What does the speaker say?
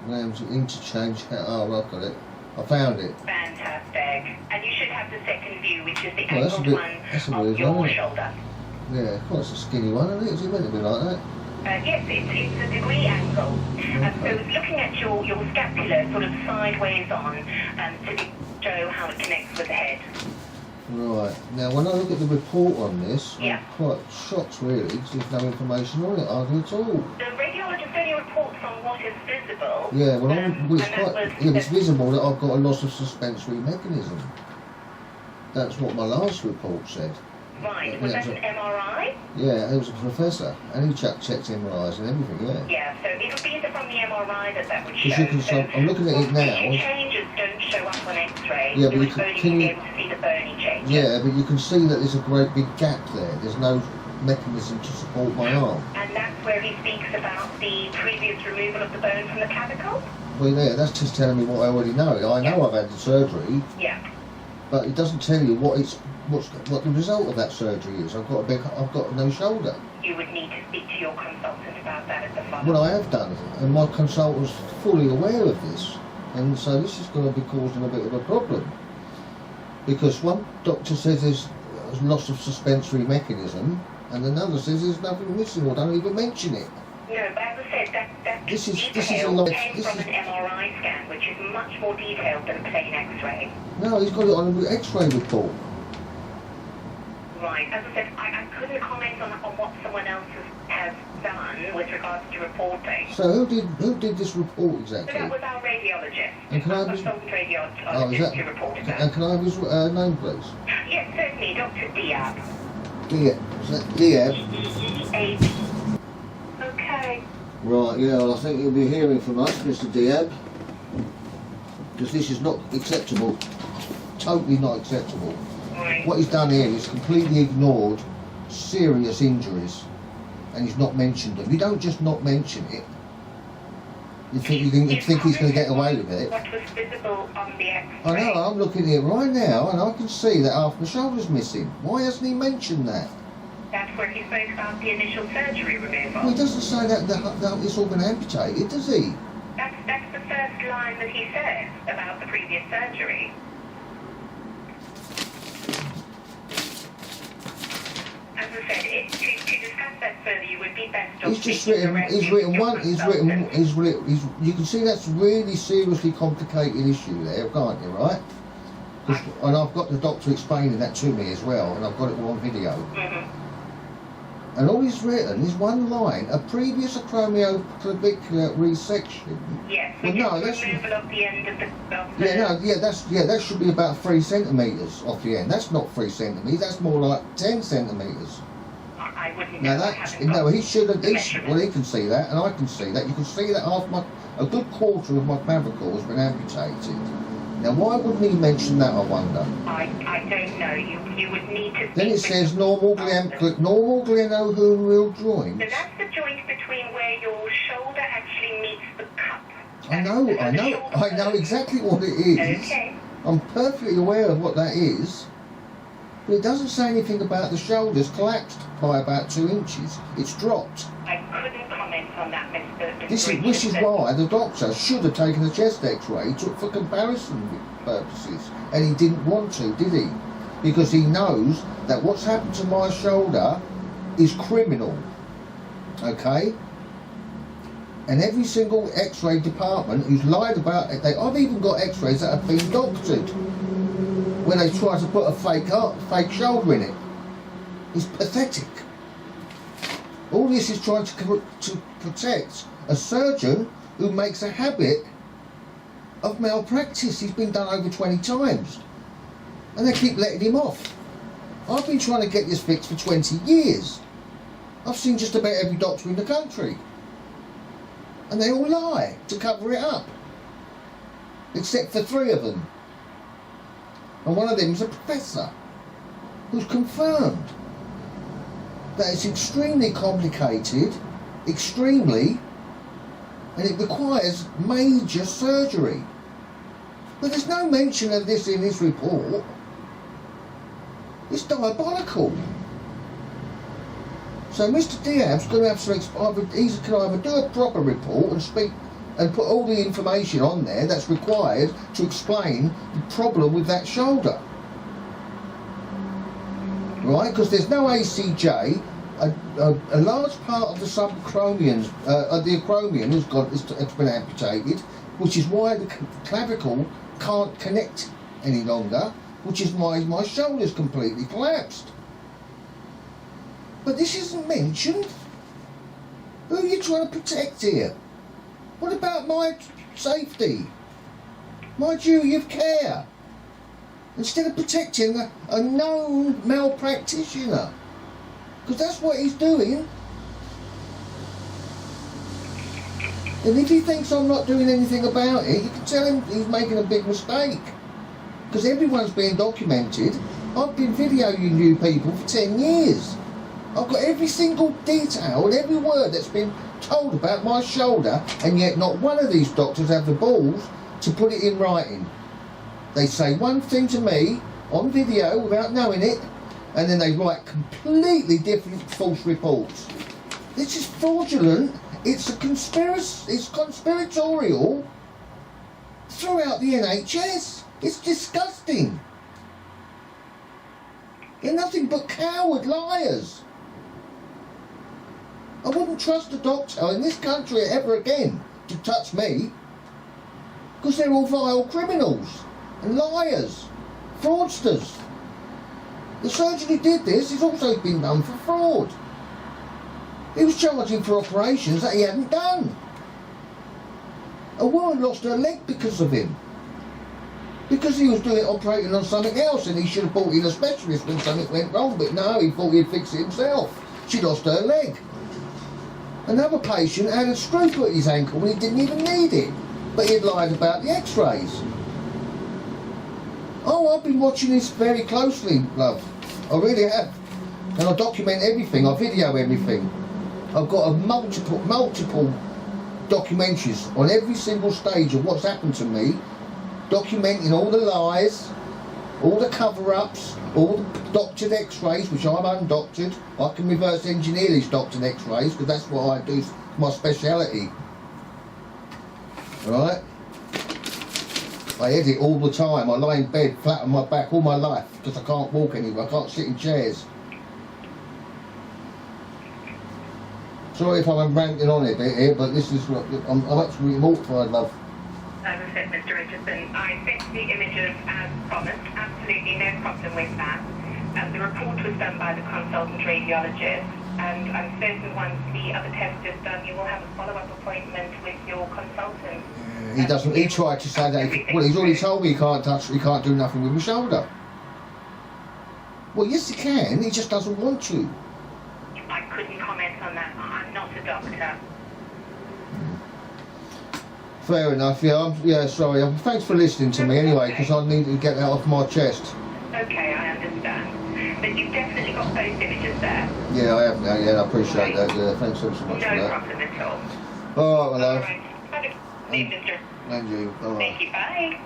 Interchange. Oh, I've got it. I found it. Fantastic. And you should have the second view, which is the Well, angled one of your shoulder. Yeah, quite a skinny one, isn't it? Is it meant to be like that? Yes, it's a degree angle. So it's looking at your scapula sort of sideways on to show how it connects with the head. Right. Now, when I look at the report on this, yeah. I'm quite shocked, really, because there's no information on it, hardly at all. The radiologist only reports on what is visible. Yeah, well, it's visible that I've got a loss of suspensory mechanism. That's what my last report said. Right. Was that an MRI? Yeah, it was a professor, and he checked MRIs and everything, yeah. Yeah, so it'll be from the MRI that would show. I'm looking at it now. Changes don't show up on X-ray. Yeah, but you would only be able to see the bony changes. Yeah, but you can see that there's a great big gap there. There's no mechanism to support my arm. And that's where he speaks about the previous removal of the bone from the clavicle? Well, yeah, that's just telling me what I already know. I know I've had the surgery. Yeah. But it doesn't tell you what the result of that surgery is. I've got no shoulder. You would need to speak to your consultant about that at the follow-up. Well, I have done, and my consultant's fully aware of this, and so this is going to be causing a bit of a problem. Because one doctor says there's loss of suspensory mechanism, and another says there's nothing missing, or don't even mention it. No, but as I said, that this is a lot. Came from an MRI scan, which is much more detailed than a plain X-ray. No, he's got it on an X-ray report. Right. As I said, I couldn't comment on what someone else has done with regards to reporting. So who did this report exactly? So that was our radiologist. And can I have his radiologist to report it. And can I have his name, please? Yes, certainly, Dr. Diab. Diab. Is that Diab? D-E-A-B. Okay. Right, yeah, well, I think you'll be hearing from us, Mr. Diab, because this is not acceptable. Totally not acceptable. Right. What he's done here is completely ignored serious injuries, and he's not mentioned them. You don't just not mention it. You think he's going to get away with it? What was visible on the X-ray? I know, I'm looking at it right now, and I can see that half my shoulder's missing. Why hasn't he mentioned that? That's where he spoke about the initial surgery removal. Well, he doesn't say that it's all been amputated, does he? That's the first line that he says about the previous surgery. As I said, to discuss that further, you would be best off. You can see that's a really seriously complicated issue there, can't you, right? And I've got the doctor explaining that to me as well, and I've got it all on video. Mm-hmm. And all he's written is one line: a previous acromioclavicular resection. Yes. Well, no, that's removal of the end of the. That should be about 3 centimetres off the end. That's not 3 centimetres. That's more like 10 centimetres. I wouldn't. Now he should have. Well, he can see that, and I can see that. You can see that a good quarter of my clavicle has been amputated. Now, why wouldn't he mention that, I wonder? I don't know. You would need to... Then it says normal glenohumeral joint. So that's the joint between where your shoulder actually meets the cup. I know exactly what it is. Okay. I'm perfectly aware of what that is. But it doesn't say anything about the shoulders collapsed by about 2 inches. It's dropped. I couldn't comment on that, Mr. This is why the doctor should have taken a chest X-ray for comparison purposes, and he didn't want to, did he? Because he knows that what's happened to my shoulder is criminal. Okay? And every single X-ray department who's lied about it, I've even got X-rays that have been doctored when they try to put a fake shoulder in it. It's pathetic. All this is trying to protect a surgeon who makes a habit of malpractice. He's been done over 20 times. And they keep letting him off. I've been trying to get this fixed for 20 years. I've seen just about every doctor in the country. And they all lie to cover it up. Except for 3 of them. And one of them is a professor who's confirmed that it's extremely complicated, and it requires major surgery. But there's no mention of this in his report. It's diabolical. So Mr. Diab's going to have to can either do a proper report and speak and put all the information on there that's required to explain the problem with that shoulder. Right? Because there's no ACJ. A large part of the subacromion, the acromion has been amputated, which is why the clavicle can't connect any longer, which is why my shoulder's completely collapsed. But this isn't mentioned. Who are you trying to protect here? What about my safety? My duty of care? Instead of protecting a known malpractitioner. Because that's what he's doing. And if he thinks I'm not doing anything about it, you can tell him he's making a big mistake. Because everyone's being documented. I've been videoing you people for 10 years. I've got every single detail and every word that's been told about my shoulder, and yet not one of these doctors have the balls to put it in writing. They say one thing to me on video without knowing it, and then they write completely different false reports. This is fraudulent. It's a conspiracy. It's conspiratorial throughout the NHS. It's disgusting. They're nothing but coward liars. I wouldn't trust a doctor in this country ever again to touch me, because they're all vile criminals and liars, fraudsters. The surgeon who did this has also been done for fraud. He was charging for operations that he hadn't done. A woman lost her leg because of him. Because he was operating on something else, and he should have brought in a specialist when something went wrong, but no, he thought he'd fix it himself. She lost her leg. Another patient had a screw put in his ankle when he didn't even need it, but he had lied about the X-rays. Oh, I've been watching this very closely, love. I really have. And I document everything, I video everything. I've got multiple documentaries on every single stage of what's happened to me, documenting all the lies, all the cover-ups, all the doctored X-rays, which I'm undoctored. I can reverse engineer these doctored X-rays, because that's what I do, my speciality. Right? I edit all the time. I lie in bed flat on my back all my life, because I can't walk anywhere. I can't sit in chairs. Sorry if I'm ranting on it a bit here, but this is what I'm absolutely mortified, love. As I said, Mr. Richardson, I sent the images as promised. Absolutely no problem with that. The report was done by the consultant radiologist, and I'm certain once the other test is done, you will have a follow-up appointment with your consultant. He doesn't. He tried to say that. Well, he's already told me he can't touch. He can't do nothing with my shoulder. Well, yes, he can. He just doesn't want to. I couldn't comment on that. I'm not a doctor. Fair enough. Yeah. Sorry. Thanks for listening to me anyway, because I need to get that off my chest. Okay, I understand. But you've definitely got those images there. Yeah, I have now. Yeah, I appreciate that. Yeah, thanks so much for that. No problem at all. All right, my love. All right. Have a good evening, Mr. And you. All right. Thank you. Bye.